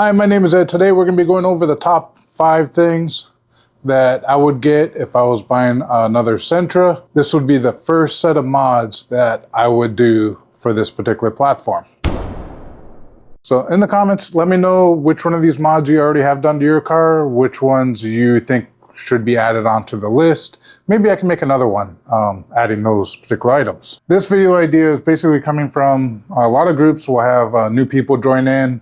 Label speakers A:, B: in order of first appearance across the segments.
A: Hi, my name is Ed. Today we're going to be going over the top 5 things that I would get if I was buying another Sentra. This would be the first set of mods that I would do for this particular platform. So in the comments, let me know which one of these mods you already have done to your car, which ones you think should be added onto the list. Maybe I can make another one adding those particular items. This video idea is basically coming from a lot of groups will have new people join in.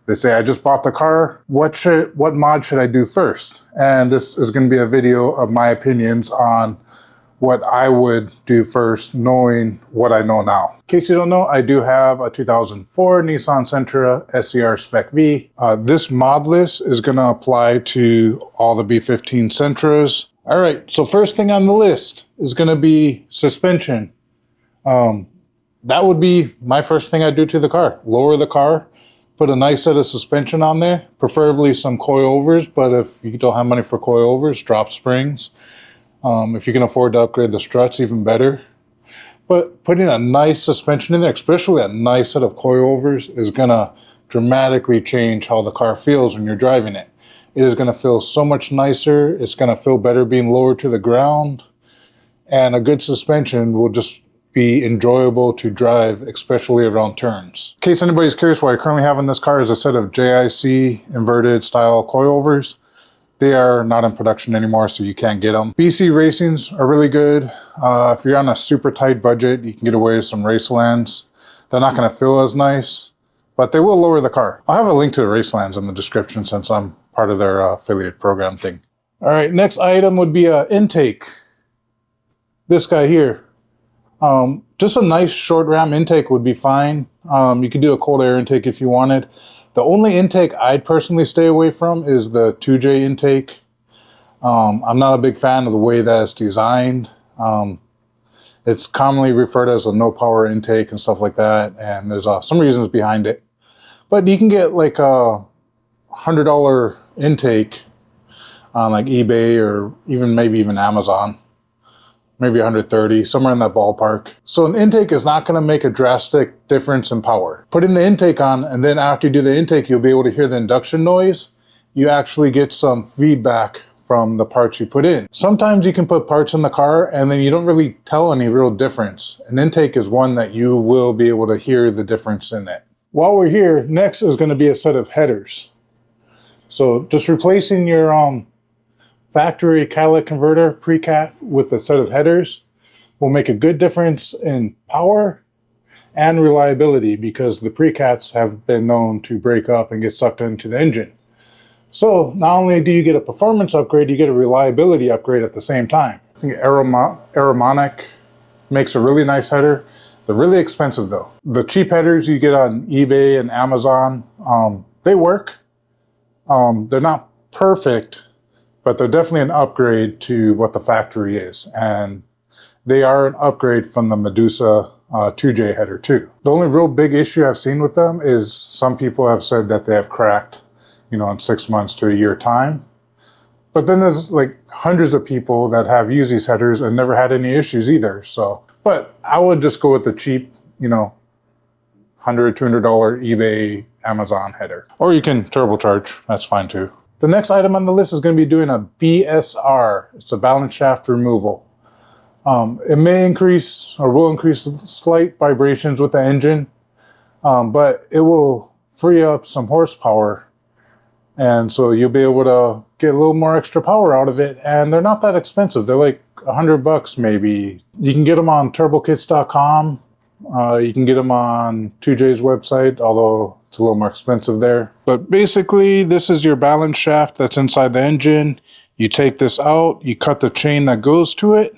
A: They say, I just bought the car. What mod should I do first? And this is going to be a video of my opinions on what I would do first, knowing what I know now. In case you don't know, I do have a 2004 Nissan Sentra SCR SpecV. This mod list is going to apply to all the B15 Sentras. All right, so first thing on the list is going to be suspension. That would be my first thing I'd do to the car. Lower the car. Put a nice set of suspension on there, preferably some coilovers, but if you don't have money for coilovers, drop springs. If you can afford to upgrade the struts, even better. But putting a nice suspension in there, especially a nice set of coilovers, is going to dramatically change how the car feels when you're driving it. It is going to feel so much nicer. It's going to feel better being lowered to the ground. And a good suspension will just be enjoyable to drive, especially around turns. In case anybody's curious, what I currently have in this car is a set of JIC inverted style coilovers. They are not in production anymore, so you can't get them. BC Racings are really good. If you're on a super tight budget, you can get away with some Racelands. They're not gonna feel as nice, but they will lower the car. I'll have a link to the Racelands in the description since I'm part of their affiliate program thing. All right, next item would be an intake. This guy here. Just a nice short ram intake would be fine. You could do a cold air intake if you wanted. The only intake I'd personally stay away from is the 2J intake. I'm not a big fan of the way that it's designed. It's commonly referred as a no power intake and stuff like that, and there's some reasons behind it. But you can get like a $100 intake on like eBay or maybe even Amazon. Maybe 130, somewhere in that ballpark. So an intake is not going to make a drastic difference in power. Putting the intake on, and then after you do the intake, you'll be able to hear the induction noise. You actually get some feedback from the parts you put in. Sometimes you can put parts in the car and then you don't really tell any real difference. An intake is one that you will be able to hear the difference in it. While we're here, next is going to be a set of headers. So just replacing your factory catalytic converter precat with a set of headers will make a good difference in power and reliability because the precats have been known to break up and get sucked into the engine. So not only do you get a performance upgrade, you get a reliability upgrade at the same time. I think Aeromonic makes a really nice header. They're really expensive though. The cheap headers you get on eBay and Amazon, they work. They're not perfect, but they're definitely an upgrade to what the factory is. And they are an upgrade from the Medusa 2J header too. The only real big issue I've seen with them is some people have said that they have cracked, in 6 months to a year time. But then there's like hundreds of people that have used these headers and never had any issues either. So, but I would just go with the cheap, $100, $200 eBay, Amazon header. Or you can turbocharge, that's fine too. The next item on the list is going to be doing a BSR. It's a balance shaft removal. It may increase or will increase slight vibrations with the engine, but it will free up some horsepower. And so you'll be able to get a little more extra power out of it. And they're not that expensive. They're like $100 maybe. You can get them on turbokits.com. You can get them on 2J's website, although it's a little more expensive there. But basically, this is your balance shaft that's inside the engine. You take this out, you cut the chain that goes to it,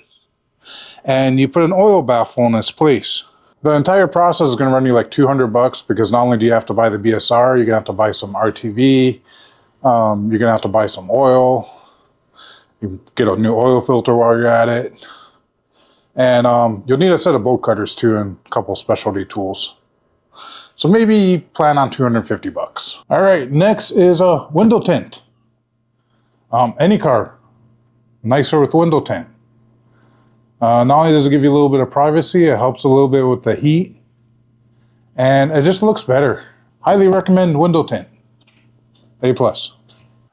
A: and you put an oil baffle in its place. The entire process is going to run you like $200 because not only do you have to buy the BSR, you're going to have to buy some RTV, you're going to have to buy some oil, you get a new oil filter while you're at it, and you'll need a set of bolt cutters too and a couple specialty tools. So maybe plan on $250. All right, next is a window tint. Any car, nicer with window tint. Not only does it give you a little bit of privacy, it helps a little bit with the heat, and it just looks better. Highly recommend window tint. A+.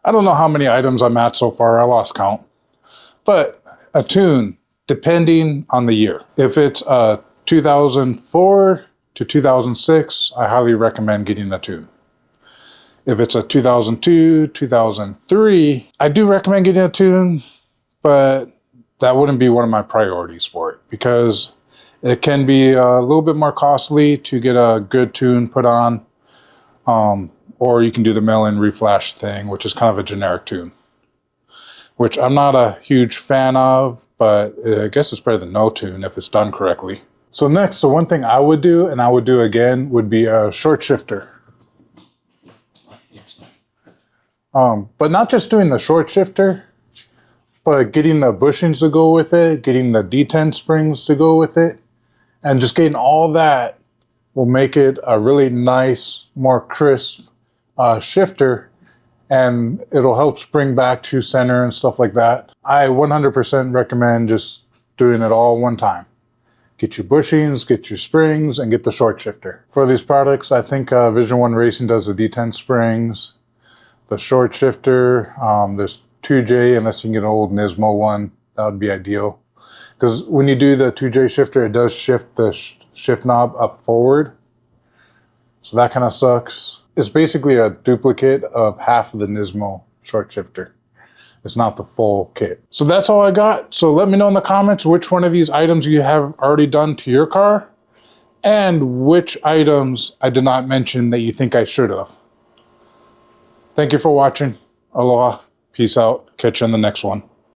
A: I don't know how many items I'm at so far. I lost count. But a tune, depending on the year. If it's a 2004 to 2006, I highly recommend getting a tune. If it's a 2002, 2003, I do recommend getting a tune, but that wouldn't be one of my priorities for it because it can be a little bit more costly to get a good tune put on, or you can do the mail-in reflash thing, which is kind of a generic tune, which I'm not a huge fan of, but I guess it's better than no tune if it's done correctly. So next, the one thing I would do, and I would do again, would be a short shifter. But not just doing the short shifter, but getting the bushings to go with it, getting the detent springs to go with it, and just getting all that will make it a really nice, more crisp shifter, and it'll help spring back to center and stuff like that. I 100% recommend just doing it all one time. Get your bushings, get your springs, and get the short shifter. For these products, I think Vision One Racing does the detent springs. The short shifter, there's 2J, unless you can get an old Nismo one, that would be ideal. Because when you do the 2J shifter, it does shift the shift knob up forward. So that kind of sucks. It's basically a duplicate of half of the Nismo short shifter. It's not the full kit. So that's all I got. So let me know in the comments which one of these items you have already done to your car and which items I did not mention that you think I should have. Thank you for watching. Aloha. Peace out. Catch you in the next one.